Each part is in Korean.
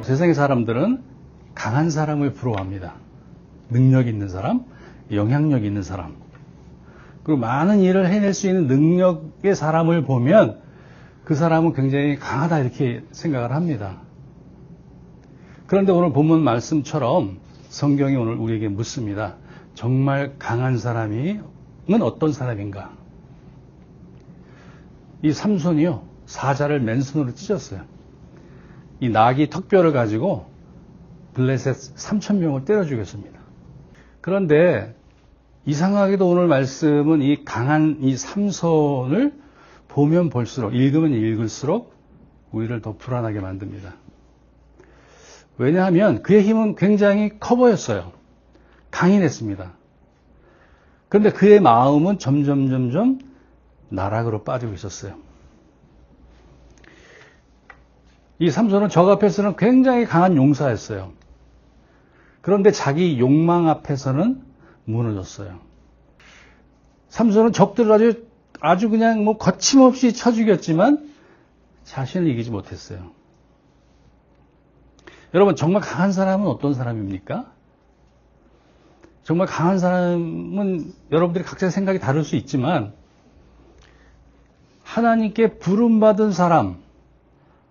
세상의 사람들은 강한 사람을 부러워합니다. 능력 있는 사람, 영향력 있는 사람, 그리고 많은 일을 해낼 수 있는 능력의 사람을 보면 그 사람은 굉장히 강하다 이렇게 생각을 합니다. 그런데 오늘 본문 말씀처럼 성경이 오늘 우리에게 묻습니다. 정말 강한 사람은 어떤 사람인가? 이 삼손이요, 사자를 맨손으로 찢었어요. 이 나귀 턱뼈를 가지고 블레셋 3,000명을 때려 죽였습니다. 그런데 이상하게도 오늘 말씀은 이 강한 이 삼손을 보면 볼수록, 읽으면 읽을수록 우리를 더 불안하게 만듭니다. 왜냐하면 그의 힘은 굉장히 커 보였어요. 강인했습니다. 그런데 그의 마음은 점점 나락으로 빠지고 있었어요. 이 삼손은 적 앞에서는 굉장히 강한 용사였어요. 그런데 자기 욕망 앞에서는 무너졌어요. 삼손은 적들을 아주 그냥 거침없이 쳐 죽였지만 자신을 이기지 못했어요. 여러분, 정말 강한 사람은 어떤 사람입니까? 정말 강한 사람은 여러분들이 각자 생각이 다를 수 있지만 하나님께 부름받은 사람,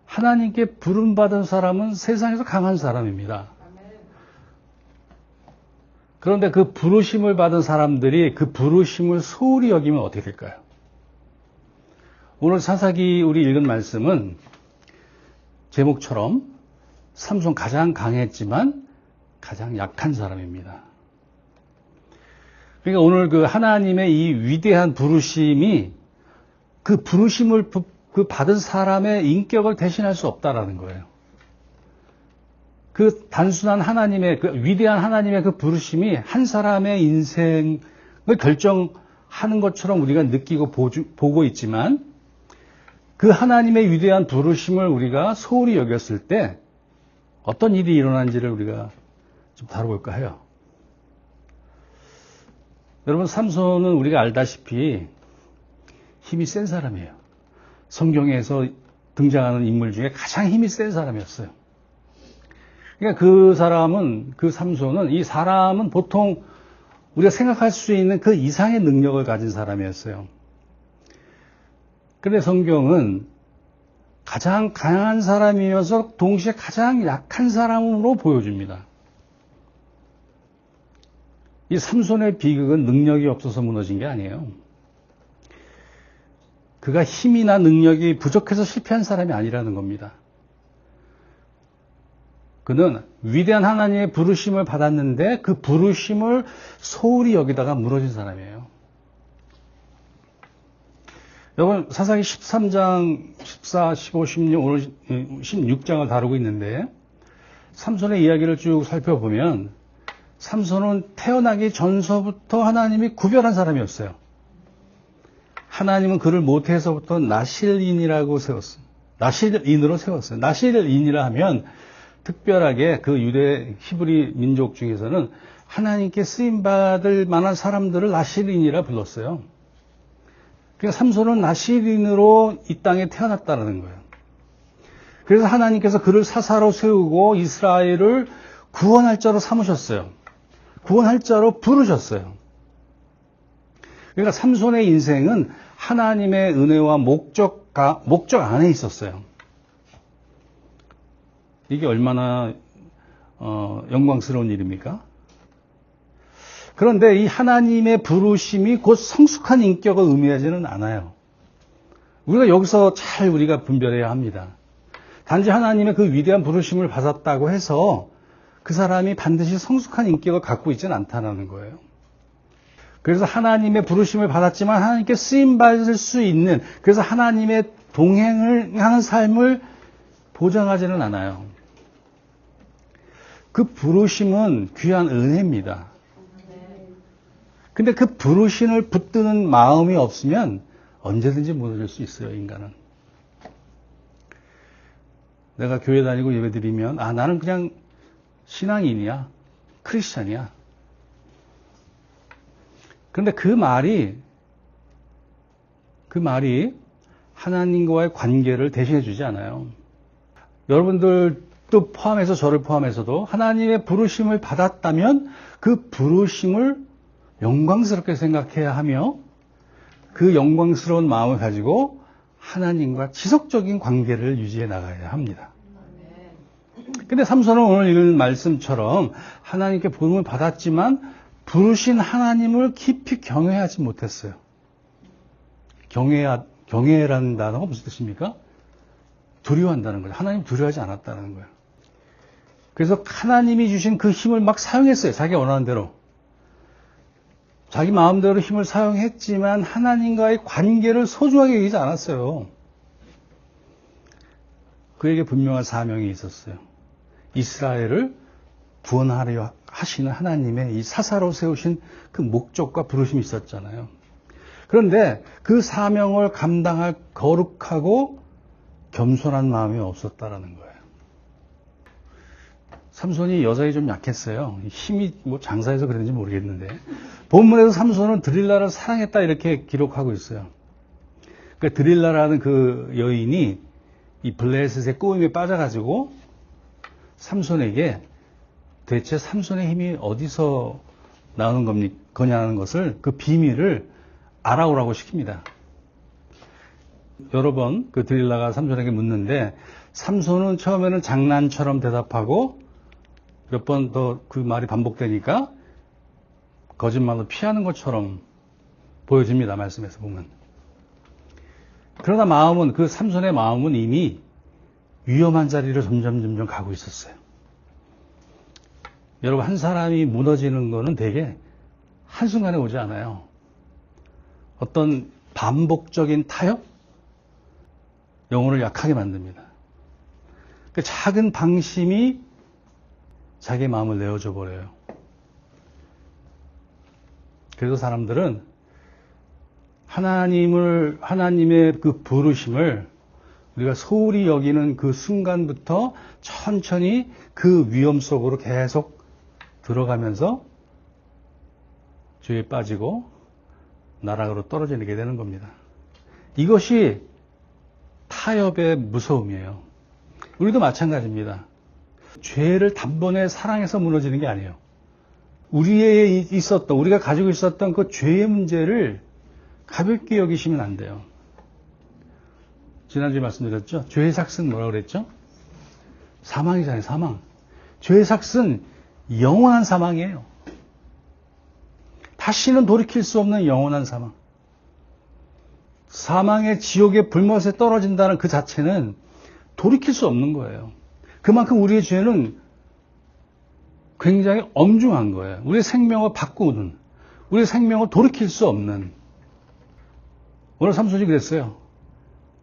하나님께 부름받은 사람은 세상에서 강한 사람입니다. 그런데 그 부르심을 받은 사람들이 그 부르심을 소홀히 여기면 어떻게 될까요? 오늘 사사기 우리 읽은 말씀은 제목처럼 삼손 가장 강했지만 가장 약한 사람입니다. 그러니까 오늘 그 하나님의 이 위대한 부르심이 그 부르심을 그 받은 사람의 인격을 대신할 수 없다라는 거예요. 그 단순한 하나님의, 그 위대한 하나님의 그 부르심이 한 사람의 인생을 결정하는 것처럼 우리가 느끼고 보고 있지만 그 하나님의 위대한 부르심을 우리가 소홀히 여겼을 때 어떤 일이 일어난지를 우리가 좀 다뤄볼까 해요. 여러분, 삼손은 우리가 알다시피 힘이 센 사람이에요. 성경에서 등장하는 인물 중에 가장 힘이 센 사람이었어요. 그러니까 그 삼손은, 이 사람은 보통 우리가 생각할 수 있는 그 이상의 능력을 가진 사람이었어요. 그런데 성경은 가장 강한 사람이어서 동시에 가장 약한 사람으로 보여줍니다. 이 삼손의 비극은 능력이 없어서 무너진 게 아니에요. 그가 힘이나 능력이 부족해서 실패한 사람이 아니라는 겁니다. 그는 위대한 하나님의 부르심을 받았는데 그 부르심을 소홀히 여기다가 무너진 사람이에요. 여러분, 사사기 13장, 14, 15, 16, 오늘 16장을 다루고 있는데 삼손의 이야기를 쭉 살펴보면 삼손은 태어나기 전서부터 하나님이 구별한 사람이었어요. 하나님은 그를 모태에서부터 나실인이라고 세웠어요. 나실인으로 세웠어요. 나실인이라 하면 특별하게 그 유대 히브리 민족 중에서는 하나님께 쓰임받을 만한 사람들을 나실인이라 불렀어요. 그러니까 삼손은 나실인으로 이 땅에 태어났다는 거예요. 그래서 하나님께서 그를 사사로 세우고 이스라엘을 구원할 자로 삼으셨어요. 구원할 자로 부르셨어요. 그러니까 삼손의 인생은 하나님의 은혜와 목적 안에 있었어요. 이게 얼마나 영광스러운 일입니까? 그런데 이 하나님의 부르심이 곧 성숙한 인격을 의미하지는 않아요. 우리가 여기서 잘 우리가 분별해야 합니다. 단지 하나님의 그 위대한 부르심을 받았다고 해서 그 사람이 반드시 성숙한 인격을 갖고 있지는 않다는 거예요. 그래서 하나님의 부르심을 받았지만 하나님께 쓰임받을 수 있는, 그래서 하나님의 동행을 하는 삶을 보장하지는 않아요. 그 부르심은 귀한 은혜입니다. 근데 그 부르심을 붙드는 마음이 없으면 언제든지 무너질 수 있어요, 인간은. 내가 교회 다니고 예배 드리면, 나는 그냥 신앙인이야, 크리스찬이야. 그런데 그 말이 하나님과의 관계를 대신해 주지 않아요. 여러분들 또 포함해서 저를 포함해서도 하나님의 부르심을 받았다면 그 부르심을 영광스럽게 생각해야 하며 그 영광스러운 마음을 가지고 하나님과 지속적인 관계를 유지해 나가야 합니다. 근데 삼손은 오늘 읽은 말씀처럼 하나님께 부름을 받았지만 부르신 하나님을 깊이 경외하지 못했어요. 경외라는 단어가 무슨 뜻입니까? 두려워한다는 거예요. 하나님 두려워하지 않았다는 거예요. 그래서 하나님이 주신 그 힘을 막 사용했어요. 자기가 원하는 대로. 자기 마음대로 힘을 사용했지만 하나님과의 관계를 소중하게 여기지 않았어요. 그에게 분명한 사명이 있었어요. 이스라엘을 구원하려 하시는 하나님의 이 사사로 세우신 그 목적과 부르심이 있었잖아요. 그런데 그 사명을 감당할 거룩하고 겸손한 마음이 없었다라는 거예요. 삼손이 여자에 좀 약했어요. 힘이 뭐 장사해서 그랬는지 모르겠는데 본문에서 삼손은 드릴라를 사랑했다 이렇게 기록하고 있어요. 그러니까 드릴라라는 그 여인이 이 블레셋의 꼬임에 빠져가지고 삼손에게 대체 삼손의 힘이 어디서 나오는 거냐는 것을 그 비밀을 알아오라고 시킵니다. 여러 번 그 드릴라가 삼손에게 묻는데 삼손은 처음에는 장난처럼 대답하고 몇 번 더 그 말이 반복되니까 거짓말로 피하는 것처럼 보여집니다. 말씀에서 보면. 그러나 마음은 그 삼손의 마음은 이미 위험한 자리로 점점 가고 있었어요. 여러분 한 사람이 무너지는 거는 되게 한순간에 오지 않아요. 어떤 반복적인 타협? 영혼을 약하게 만듭니다. 그 작은 방심이 자기의 마음을 내어줘 버려요. 그래서 사람들은 하나님의 그 부르심을 우리가 소홀히 여기는 그 순간부터 천천히 그 위험 속으로 계속 들어가면서 죄에 빠지고 나락으로 떨어지게 되는 겁니다. 이것이 타협의 무서움이에요. 우리도 마찬가지입니다. 죄를 단번에 사랑해서 무너지는 게 아니에요. 우리가 가지고 있었던 그 죄의 문제를 가볍게 여기시면 안 돼요. 지난주에 말씀드렸죠? 죄의 삭은 뭐라고 그랬죠? 사망이잖아요, 사망. 죄의 삭은 영원한 사망이에요. 다시는 돌이킬 수 없는 영원한 사망. 사망의 지옥의 불못에 떨어진다는 그 자체는 돌이킬 수 없는 거예요. 그만큼 우리의 죄는 굉장히 엄중한 거예요. 우리의 생명을 바꾸는, 우리의 생명을 돌이킬 수 없는. 오늘 삼손이 그랬어요.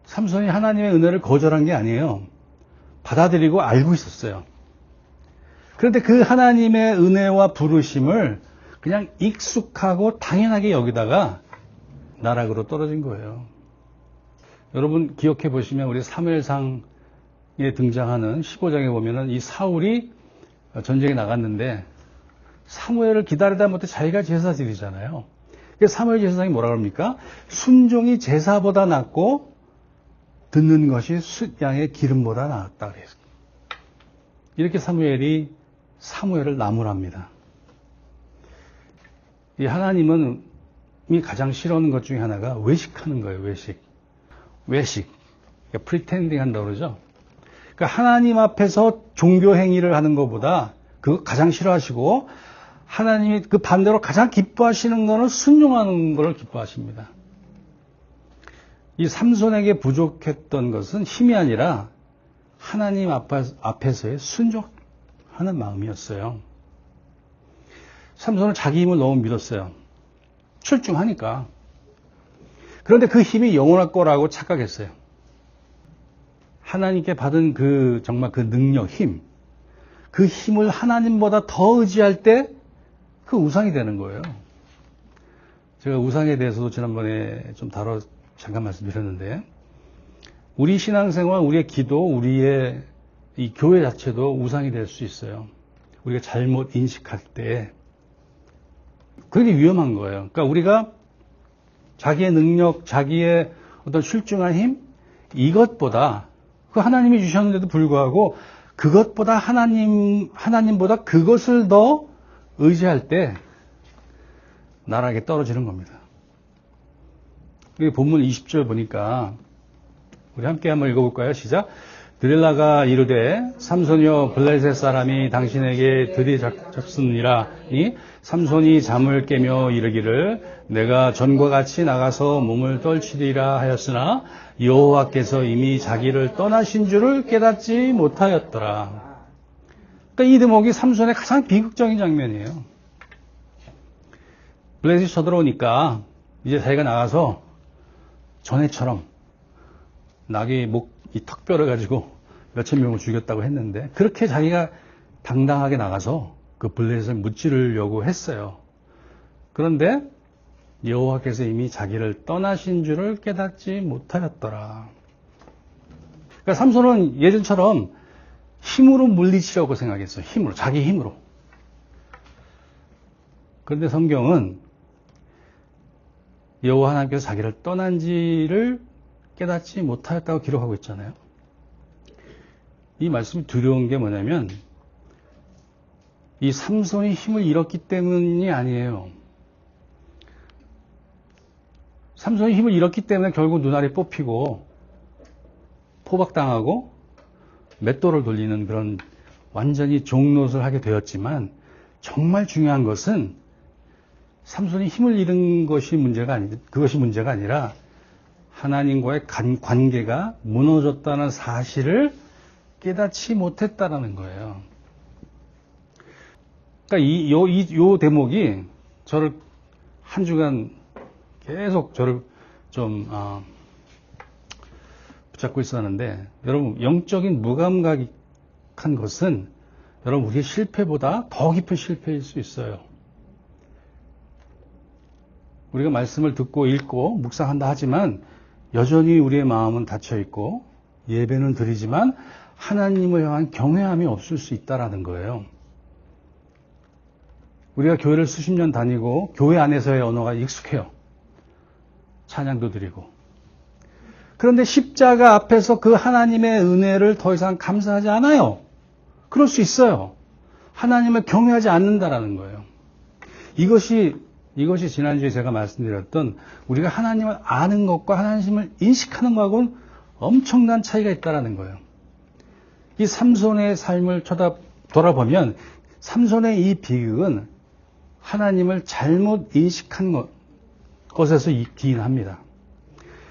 삼손이 하나님의 은혜를 거절한 게 아니에요. 받아들이고 알고 있었어요. 그런데 그 하나님의 은혜와 부르심을 그냥 익숙하고 당연하게 여기다가 나락으로 떨어진 거예요. 여러분 기억해 보시면 우리 사무엘상에 등장하는 15장에 보면은 이 사울이 전쟁에 나갔는데 사무엘을 기다리다 못해 자기가 제사 지리잖아요. 그래서 사무엘 제사장이 뭐라 그럽니까? 순종이 제사보다 낫고 듣는 것이 숫양의 기름보다 낫다 그래요. 이렇게 사무엘이 사무엘을 나무랍니다. 이 하나님은 이 가장 싫어하는 것 중에 하나가 외식하는 거예요. 외식. 그러니까 프리텐딩 한다고 그러죠. 그러니까 하나님 앞에서 종교 행위를 하는 것보다 그거 가장 싫어하시고 하나님이 그 반대로 가장 기뻐하시는 거는 순종하는 걸 기뻐하십니다. 이 삼손에게 부족했던 것은 힘이 아니라 하나님 앞에서의 순종하는 마음이었어요. 삼손은 자기 힘을 너무 믿었어요. 출중하니까. 그런데 그 힘이 영원할 거라고 착각했어요. 하나님께 받은 정말 그 능력, 힘. 그 힘을 하나님보다 더 의지할 때 그 우상이 되는 거예요. 제가 우상에 대해서도 지난번에 좀 잠깐 말씀드렸는데, 우리 신앙생활, 우리의 기도, 우리의 이 교회 자체도 우상이 될 수 있어요. 우리가 잘못 인식할 때. 그게 위험한 거예요. 그러니까 우리가 자기의 능력, 자기의 어떤 출중한 힘, 이것보다 그 하나님이 주셨는데도 불구하고 그것보다 하나님보다 그것을 더 의지할 때 나락에 떨어지는 겁니다. 본문 20절 보니까 우리 함께 한번 읽어볼까요? 시작. 드릴라가 이르되 삼손이여 블레셋 사람이 당신에게 들이잡습니라니 삼손이 잠을 깨며 이르기를 내가 전과 같이 나가서 몸을 떨치리라 하였으나 여호와께서 이미 자기를 떠나신 줄을 깨닫지 못하였더라. 그러니까 이 대목이 삼손의 가장 비극적인 장면이에요. 블레셋이 쳐들어오니까 이제 자기가 나가서 전에처럼 낙이 이 턱뼈를 가지고 몇천 명을 죽였다고 했는데 그렇게 자기가 당당하게 나가서 그 블레셋을 무찌르려고 했어요. 그런데 여호와께서 이미 자기를 떠나신 줄을 깨닫지 못하였더라. 그러니까 삼손은 예전처럼 힘으로 물리치려고 생각했어요. 힘으로, 자기 힘으로. 그런데 성경은 여호와 하나님께서 자기를 떠난지를 깨닫지 못하였다고 기록하고 있잖아요. 이 말씀이 두려운 게 뭐냐면 이 삼손이 힘을 잃었기 때문이 아니에요. 삼손이 힘을 잃었기 때문에 결국 눈알이 뽑히고 포박당하고 맷돌을 돌리는 그런 완전히 종노릇을 하게 되었지만 정말 중요한 것은 삼손이 힘을 잃은 것이 그것이 문제가 아니라 하나님과의 관계가 무너졌다는 사실을 깨닫지 못했다라는 거예요. 그러니까 이 대목이 저를 한 주간 계속 저를 좀 붙잡고 있었는데 여러분 영적인 무감각한 것은 여러분 우리의 실패보다 더 깊은 실패일 수 있어요. 우리가 말씀을 듣고 읽고 묵상한다 하지만 여전히 우리의 마음은 닫혀 있고 예배는 드리지만 하나님을 향한 경외함이 없을 수 있다라는 거예요. 우리가 교회를 수십 년 다니고 교회 안에서의 언어가 익숙해요. 찬양도 드리고. 그런데 십자가 앞에서 그 하나님의 은혜를 더 이상 감사하지 않아요. 그럴 수 있어요. 하나님을 경외하지 않는다라는 거예요. 이것이 지난주에 제가 말씀드렸던 우리가 하나님을 아는 것과 하나님을 인식하는 것하고는 엄청난 차이가 있다는 거예요. 이 삼손의 삶을 돌아보면 삼손의 이 비극은 하나님을 잘못 인식한 것에서 기인합니다.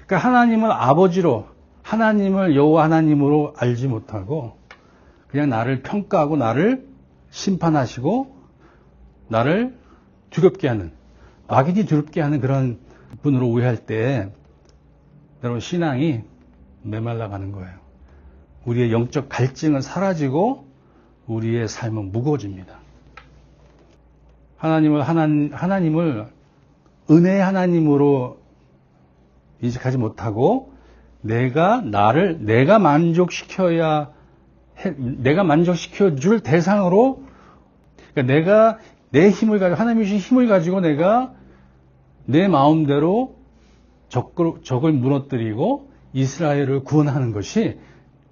그러니까 하나님을 아버지로, 하나님을 여호와 하나님으로 알지 못하고 그냥 나를 평가하고 나를 심판하시고 나를 두렵게 하는, 막연히 두렵게 하는 그런 분으로 오해할 때 여러분 신앙이 메말라가는 거예요. 우리의 영적 갈증은 사라지고 우리의 삶은 무거워집니다. 하나님을 은혜의 하나님으로 인식하지 못하고 내가 만족시켜 줄 대상으로, 그러니까 내가 내 힘을 가지고, 하나님이 주신 힘을 가지고 내가 내 마음대로 적을 무너뜨리고 이스라엘을 구원하는 것이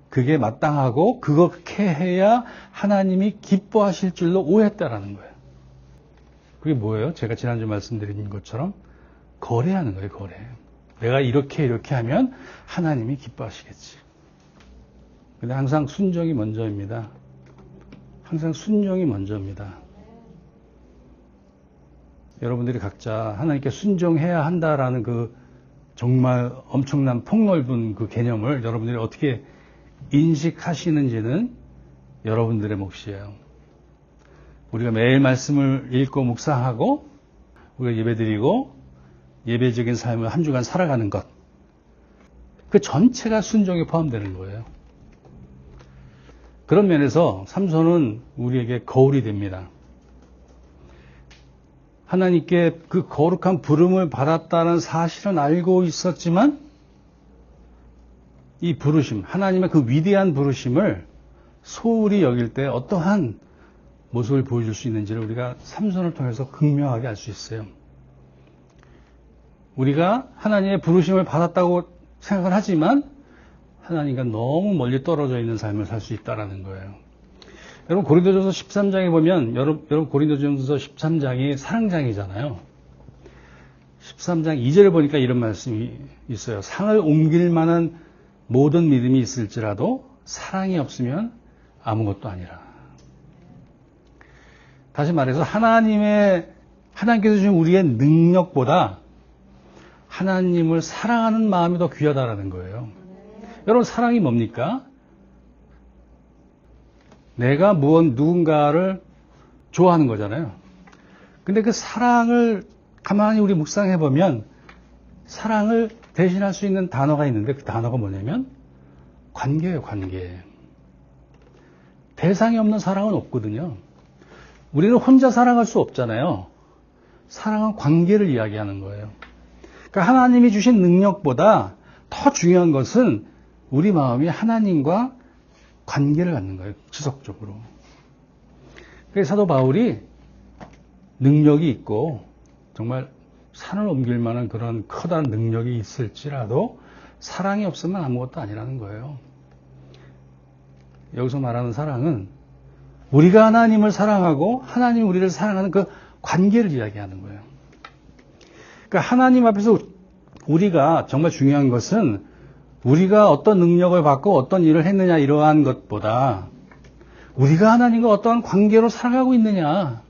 그게 마땅하고 그렇게 해야 하나님이 기뻐하실 줄로 오해했다라는 거예요. 그게 뭐예요? 제가 지난주 말씀드린 것처럼 거래하는 거예요, 거래. 내가 이렇게 하면 하나님이 기뻐하시겠지. 근데 항상 순종이 먼저입니다. 항상 순종이 먼저입니다. 여러분들이 각자 하나님께 순종해야 한다라는 그 정말 엄청난 폭넓은 그 개념을 여러분들이 어떻게 인식하시는지는 여러분들의 몫이에요. 우리가 매일 말씀을 읽고 묵상하고 우리가 예배드리고 예배적인 삶을 한 주간 살아가는 것, 그 전체가 순종에 포함되는 거예요. 그런 면에서 삼손은 우리에게 거울이 됩니다. 하나님께 그 거룩한 부름을 받았다는 사실은 알고 있었지만 이 부르심, 하나님의 그 위대한 부르심을 소홀히 여길 때 어떠한 모습을 보여줄 수 있는지를 우리가 삼손을 통해서 극명하게 알 수 있어요. 우리가 하나님의 부르심을 받았다고 생각을 하지만 하나님과 너무 멀리 떨어져 있는 삶을 살 수 있다는 거예요. 여러분 고린도전서 13장에 보면 여러분 고린도전서 13장이 사랑장이잖아요. 13장 2절에 보니까 이런 말씀이 있어요. 상을 옮길 만한 모든 믿음이 있을지라도 사랑이 없으면 아무것도 아니라. 다시 말해서 하나님께서 주신 우리의 능력보다 하나님을 사랑하는 마음이 더 귀하다라는 거예요. 여러분 사랑이 뭡니까? 내가 누군가를 좋아하는 거잖아요. 근데 그 사랑을 가만히 우리 묵상해 보면 사랑을 대신할 수 있는 단어가 있는데 그 단어가 뭐냐면 관계예요, 관계. 대상이 없는 사랑은 없거든요. 우리는 혼자 사랑할 수 없잖아요. 사랑은 관계를 이야기하는 거예요. 그러니까 하나님이 주신 능력보다 더 중요한 것은 우리 마음이 하나님과 관계를 갖는 거예요. 지속적으로. 그래서 사도 바울이 능력이 있고 정말 산을 옮길 만한 그런 커다란 능력이 있을지라도 사랑이 없으면 아무것도 아니라는 거예요. 여기서 말하는 사랑은 우리가 하나님을 사랑하고 하나님이 우리를 사랑하는 그 관계를 이야기하는 거예요. 그러니까 하나님 앞에서 우리가 정말 중요한 것은 우리가 어떤 능력을 받고 어떤 일을 했느냐 이러한 것보다 우리가 하나님과 어떠한 관계로 살아가고 있느냐.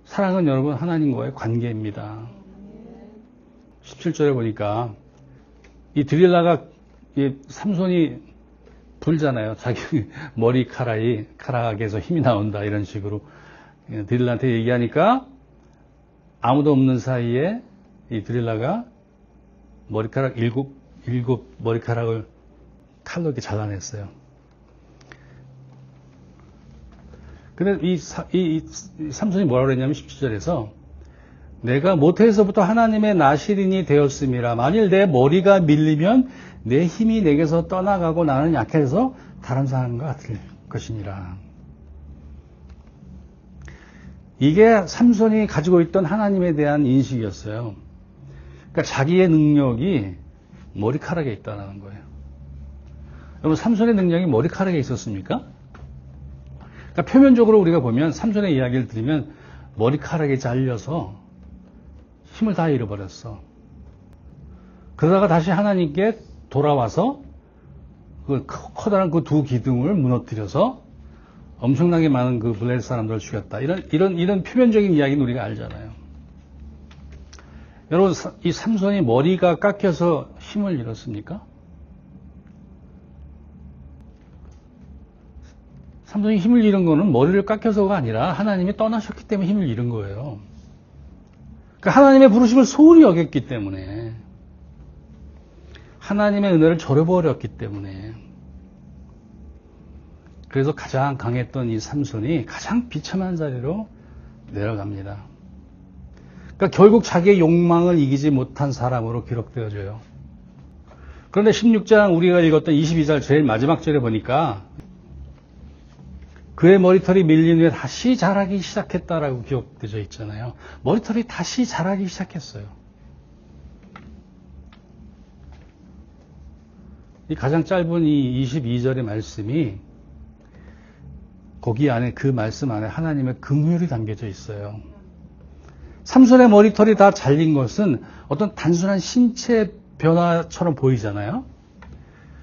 사랑은 여러분 하나님과의 관계입니다. 17절에 보니까 이 드릴라가 삼손이 불잖아요. 자기 머리카락에서 힘이 나온다 이런 식으로 드릴라한테 얘기하니까 아무도 없는 사이에 이 드릴라가 머리카락 일곱 머리카락을 칼로 이렇게 잘라냈어요. 근데 이 삼손이 뭐라고 그랬냐면 17절에서 내가 모태에서부터 하나님의 나실인이 되었음이라. 만일 내 머리가 밀리면 내 힘이 내게서 떠나가고 나는 약해서 다른 사람과 같을 것이니라. 이게 삼손이 가지고 있던 하나님에 대한 인식이었어요. 그러니까 자기의 능력이 머리카락에 있다는 거예요. 여러분 삼손의 능력이 머리카락에 있었습니까? 그러니까 표면적으로 우리가 보면 삼손의 이야기를 들으면 머리카락이 잘려서 힘을 다 잃어버렸어. 그러다가 다시 하나님께 돌아와서 그 커다란 그 두 기둥을 무너뜨려서 엄청나게 많은 그 블레셋 사람들을 죽였다. 이런 표면적인 이야기는 우리가 알잖아요. 여러분, 이 삼손이 머리가 깎여서 힘을 잃었습니까? 삼손이 힘을 잃은 거는 머리를 깎여서가 아니라 하나님이 떠나셨기 때문에 힘을 잃은 거예요. 그러니까 하나님의 부르심을 소홀히 여겼기 때문에, 하나님의 은혜를 저려버렸기 때문에, 그래서 가장 강했던 이 삼손이 가장 비참한 자리로 내려갑니다. 그러니까 결국 자기의 욕망을 이기지 못한 사람으로 기록되어져요. 그런데 16장 우리가 읽었던 22절 제일 마지막 절에 보니까 그의 머리털이 밀린 후에 다시 자라기 시작했다라고 기록되어 있잖아요. 머리털이 다시 자라기 시작했어요. 이 가장 짧은 이 22절의 말씀이 거기 안에 그 말씀 안에 하나님의 긍휼이 담겨져 있어요. 삼손의 머리털이 다 잘린 것은 어떤 단순한 신체 변화처럼 보이잖아요.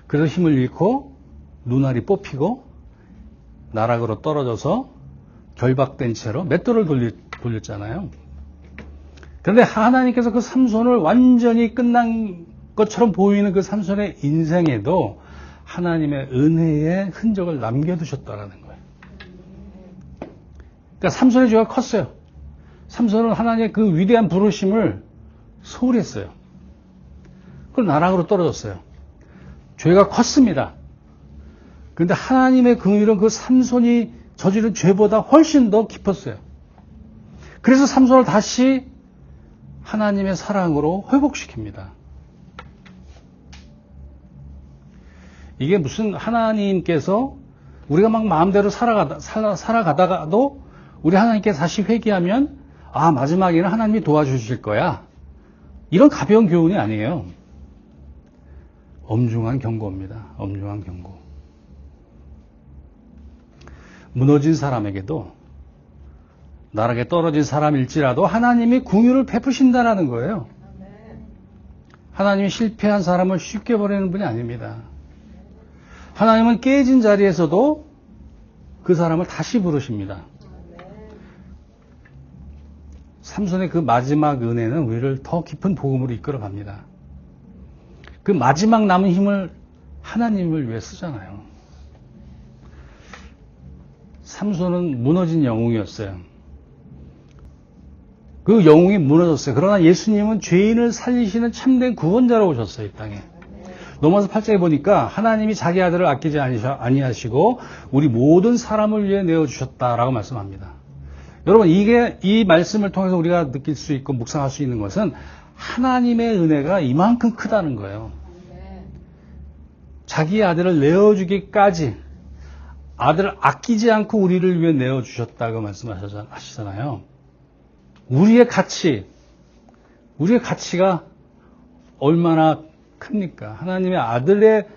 그래서 힘을 잃고 눈알이 뽑히고 나락으로 떨어져서 결박된 채로 맷돌을 돌렸잖아요. 그런데 하나님께서 그 삼손을 완전히 끝난 것처럼 보이는 그 삼손의 인생에도 하나님의 은혜의 흔적을 남겨두셨다라는 거예요. 그러니까 삼손의 죄가 컸어요. 삼손은 하나님의 그 위대한 부르심을 소홀히 했어요. 그럼 나락으로 떨어졌어요. 죄가 컸습니다. 그런데 하나님의 긍휼은 그 삼손이 저지른 죄보다 훨씬 더 깊었어요. 그래서 삼손을 다시 하나님의 사랑으로 회복시킵니다. 이게 무슨 하나님께서 우리가 막 마음대로 살아가다가도 우리 하나님께 다시 회개하면 마지막에는 하나님이 도와주실 거야. 이런 가벼운 교훈이 아니에요. 엄중한 경고입니다. 엄중한 경고. 무너진 사람에게도 나락에 떨어진 사람일지라도 하나님이 긍휼을 베푸신다라는 거예요. 하나님이 실패한 사람을 쉽게 버리는 분이 아닙니다. 하나님은 깨진 자리에서도 그 사람을 다시 부르십니다. 삼손의 그 마지막 은혜는 우리를 더 깊은 복음으로 이끌어 갑니다. 그 마지막 남은 힘을 하나님을 위해 쓰잖아요. 삼손은 무너진 영웅이었어요. 그 영웅이 무너졌어요. 그러나 예수님은 죄인을 살리시는 참된 구원자로 오셨어요, 이 땅에. 로마서 8장에 보니까 하나님이 자기 아들을 아끼지 아니하시고 우리 모든 사람을 위해 내어주셨다라고 말씀합니다. 여러분, 이 말씀을 통해서 우리가 느낄 수 있고 묵상할 수 있는 것은 하나님의 은혜가 이만큼 크다는 거예요. 자기 아들을 내어주기까지 아들을 아끼지 않고 우리를 위해 내어주셨다고 말씀하시잖아요. 우리의 가치가 얼마나 큽니까? 하나님의 아들의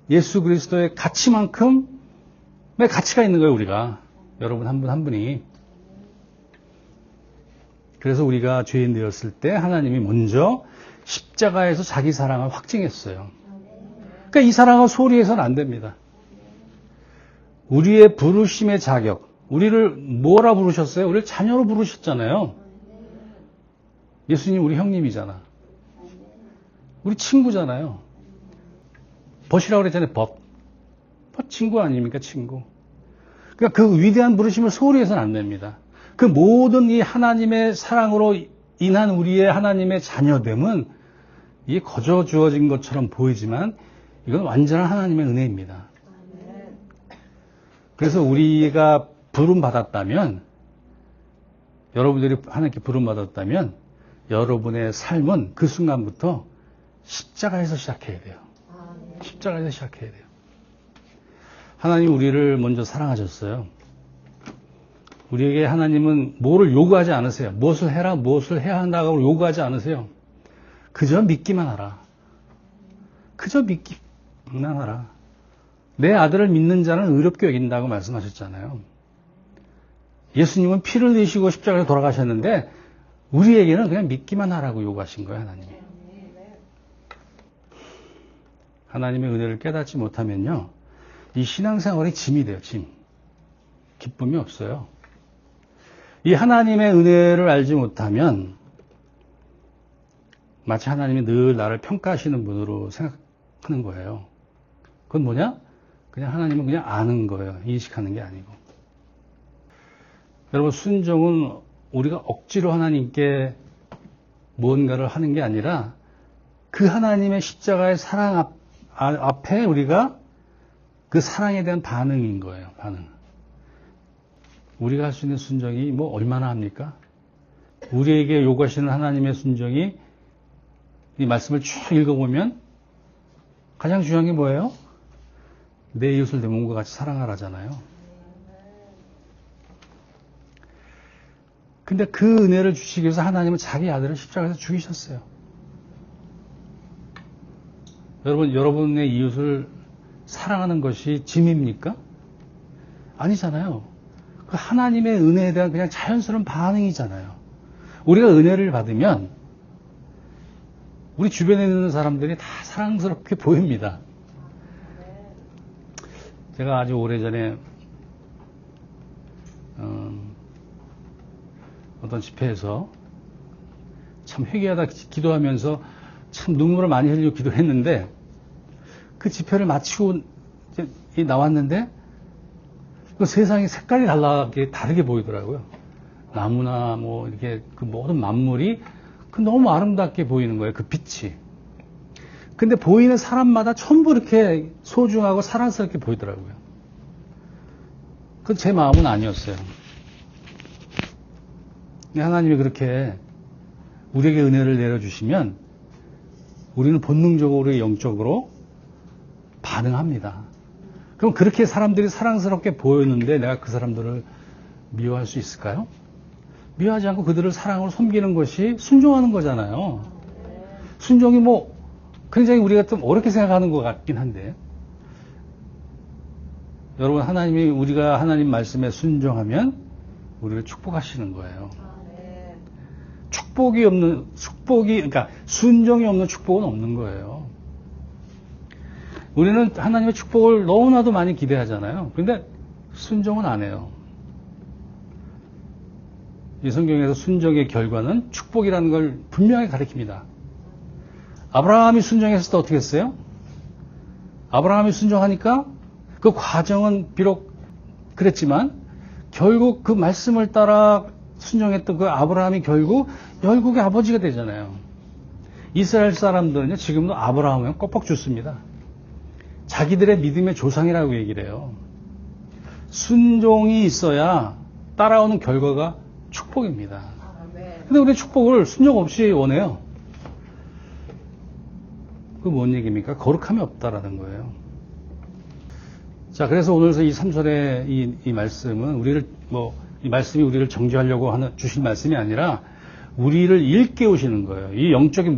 예수 그리스도의 가치만큼의 가치가 있는 거예요, 우리가. 여러분 한 분 한 분이. 그래서 우리가 죄인 되었을 때 하나님이 먼저 십자가에서 자기 사랑을 확증했어요. 그러니까 이 사랑을 소홀히 해서는 안 됩니다. 우리의 부르심의 자격, 우리를 뭐라 부르셨어요? 우리를 자녀로 부르셨잖아요. 예수님 우리 형님이잖아. 우리 친구잖아요. 벗이라고 그랬잖아요. 벗 친구 아닙니까? 친구. 그러니까 그 위대한 부르심을 소홀히 해서는 안 됩니다. 그 모든 이 하나님의 사랑으로 인한 우리의 하나님의 자녀됨은 이게 거저 주어진 것처럼 보이지만 이건 완전한 하나님의 은혜입니다. 그래서 우리가 부름받았다면, 여러분들이 하나님께 부름받았다면 여러분의 삶은 그 순간부터 십자가에서 시작해야 돼요. 십자가에서 시작해야 돼요. 하나님 우리를 먼저 사랑하셨어요. 우리에게 하나님은 뭐를 요구하지 않으세요. 무엇을 해라, 무엇을 해야 한다고 요구하지 않으세요. 그저 믿기만 하라. 그저 믿기만 하라. 내 아들을 믿는 자는 의롭게 여긴다고 말씀하셨잖아요. 예수님은 피를 내시고 십자가에 돌아가셨는데 우리에게는 그냥 믿기만 하라고 요구하신 거예요, 하나님이. 하나님의 은혜를 깨닫지 못하면요, 이 신앙생활이 짐이 돼요, 짐. 기쁨이 없어요. 이 하나님의 은혜를 알지 못하면 마치 하나님이 늘 나를 평가하시는 분으로 생각하는 거예요. 그건 뭐냐? 그냥 하나님은 그냥 아는 거예요. 인식하는 게 아니고. 여러분, 순종은 우리가 억지로 하나님께 무언가를 하는 게 아니라 그 하나님의 십자가의 사랑 앞에 우리가 그 사랑에 대한 반응인 거예요. 반응. 우리가 할 수 있는 순종이 뭐 얼마나 합니까? 우리에게 요구하시는 하나님의 순종이 이 말씀을 쭉 읽어보면 가장 중요한 게 뭐예요? 내 이웃을 내 몸과 같이 사랑하라잖아요. 근데 그 은혜를 주시기 위해서 하나님은 자기 아들을 십자가에서 죽이셨어요. 여러분의 이웃을 사랑하는 것이 짐입니까? 아니잖아요. 그 하나님의 은혜에 대한 그냥 자연스러운 반응이잖아요. 우리가 은혜를 받으면 우리 주변에 있는 사람들이 다 사랑스럽게 보입니다. 제가 아주 오래전에 어떤 집회에서 참 회개하다 기도하면서 참 눈물을 많이 흘리고 기도했는데 그 집회를 마치고 이제 나왔는데 그 세상이 색깔이 다르게 보이더라고요. 나무나 뭐 이렇게 그 모든 만물이 그 너무 아름답게 보이는 거예요. 그 빛이. 근데 보이는 사람마다 전부 이렇게 소중하고 사랑스럽게 보이더라고요. 그건 제 마음은 아니었어요. 하나님이 그렇게 우리에게 은혜를 내려주시면 우리는 본능적으로 영적으로 반응합니다. 그럼 그렇게 사람들이 사랑스럽게 보였는데 내가 그 사람들을 미워할 수 있을까요? 미워하지 않고 그들을 사랑으로 섬기는 것이 순종하는 거잖아요. 순종이 뭐 굉장히 우리가 좀 어렵게 생각하는 것 같긴 한데 여러분, 하나님이 우리가 하나님 말씀에 순종하면 우리를 축복하시는 거예요. 그러니까 순종이 없는 축복은 없는 거예요. 우리는 하나님의 축복을 너무나도 많이 기대하잖아요. 그런데 순종은 안 해요. 이 성경에서 순종의 결과는 축복이라는 걸 분명히 가리킵니다. 아브라함이 순종했을 때 어떻게 했어요? 아브라함이 순종하니까 그 과정은 비록 그랬지만 결국 그 말씀을 따라 순종했던 그 아브라함이 결국에 아버지가 되잖아요. 이스라엘 사람들은요, 지금도 아브라함을 꺾박 죽습니다. 자기들의 믿음의 조상이라고 얘기를 해요. 순종이 있어야 따라오는 결과가 축복입니다. 근데 우리 축복을 순종 없이 원해요. 그게 뭔 얘기입니까? 거룩함이 없다라는 거예요. 자, 그래서 오늘 이 3절의 이 말씀은 이 말씀이 우리를 정죄하려고 주신 말씀이 아니라 우리를 일깨우시는 거예요. 이 영적인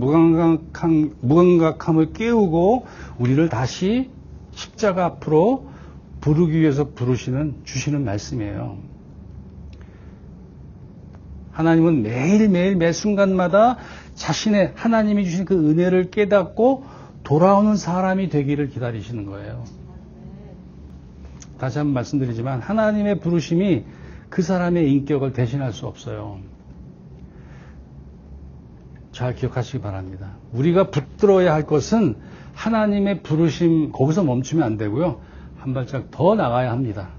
무감각함을 깨우고 우리를 다시 십자가 앞으로 부르기 위해서 주시는 말씀이에요. 하나님은 매일매일 매 순간마다 자신의 하나님이 주신 그 은혜를 깨닫고 돌아오는 사람이 되기를 기다리시는 거예요. 다시 한번 말씀드리지만 하나님의 부르심이 그 사람의 인격을 대신할 수 없어요. 잘 기억하시기 바랍니다. 우리가 붙들어야 할 것은 하나님의 부르심, 거기서 멈추면 안 되고요. 한 발짝 더 나가야 합니다.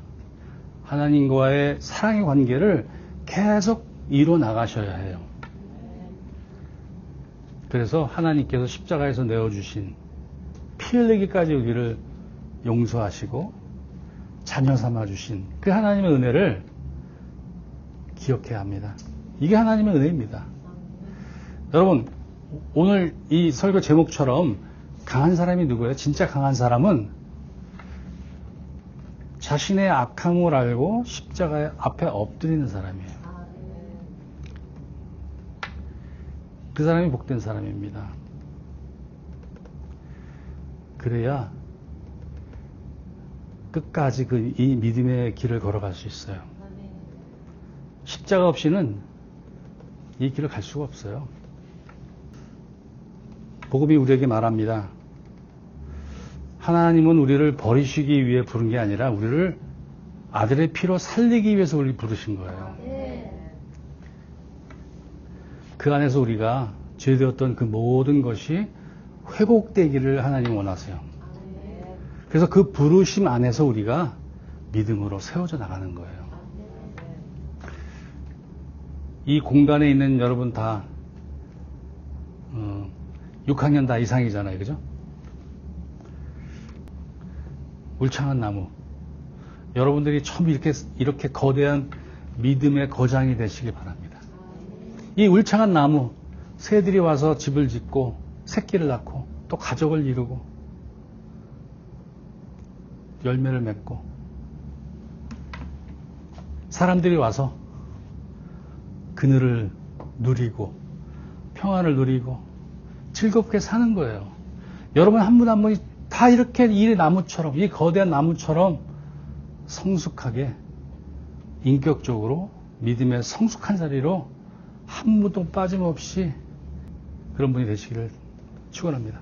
하나님과의 사랑의 관계를 계속 이뤄 나가셔야 해요. 그래서 하나님께서 십자가에서 내어주신 피 흘리기까지 우리를 용서하시고 자녀 삼아주신 그 하나님의 은혜를 기억해야 합니다. 이게 하나님의 은혜입니다. 여러분, 오늘 이 설교 제목처럼 강한 사람이 누구예요? 진짜 강한 사람은 자신의 악함을 알고 십자가 앞에 엎드리는 사람이에요. 그 사람이 복된 사람입니다. 그래야 끝까지 이 믿음의 길을 걸어갈 수 있어요. 십자가 없이는 이 길을 갈 수가 없어요. 복음이 우리에게 말합니다. 하나님은 우리를 버리시기 위해 부른 게 아니라 우리를 아들의 피로 살리기 위해서 우리를 부르신 거예요. 그 안에서 우리가 죄되었던 그 모든 것이 회복되기를 하나님 원하세요. 그래서 그 부르심 안에서 우리가 믿음으로 세워져 나가는 거예요. 이 공간에 있는 여러분 다 6학년 다 이상이잖아요. 그죠? 울창한 나무. 여러분들이 처음 이렇게 거대한 믿음의 거장이 되시길 바랍니다. 이 울창한 나무, 새들이 와서 집을 짓고 새끼를 낳고 또 가족을 이루고 열매를 맺고 사람들이 와서 그늘을 누리고 평안을 누리고 즐겁게 사는 거예요. 여러분 한 분 한 분이 다 이렇게 이 나무처럼, 이 거대한 나무처럼 성숙하게 인격적으로 믿음의 성숙한 자리로 한 분도 빠짐없이 그런 분이 되시기를 축원합니다.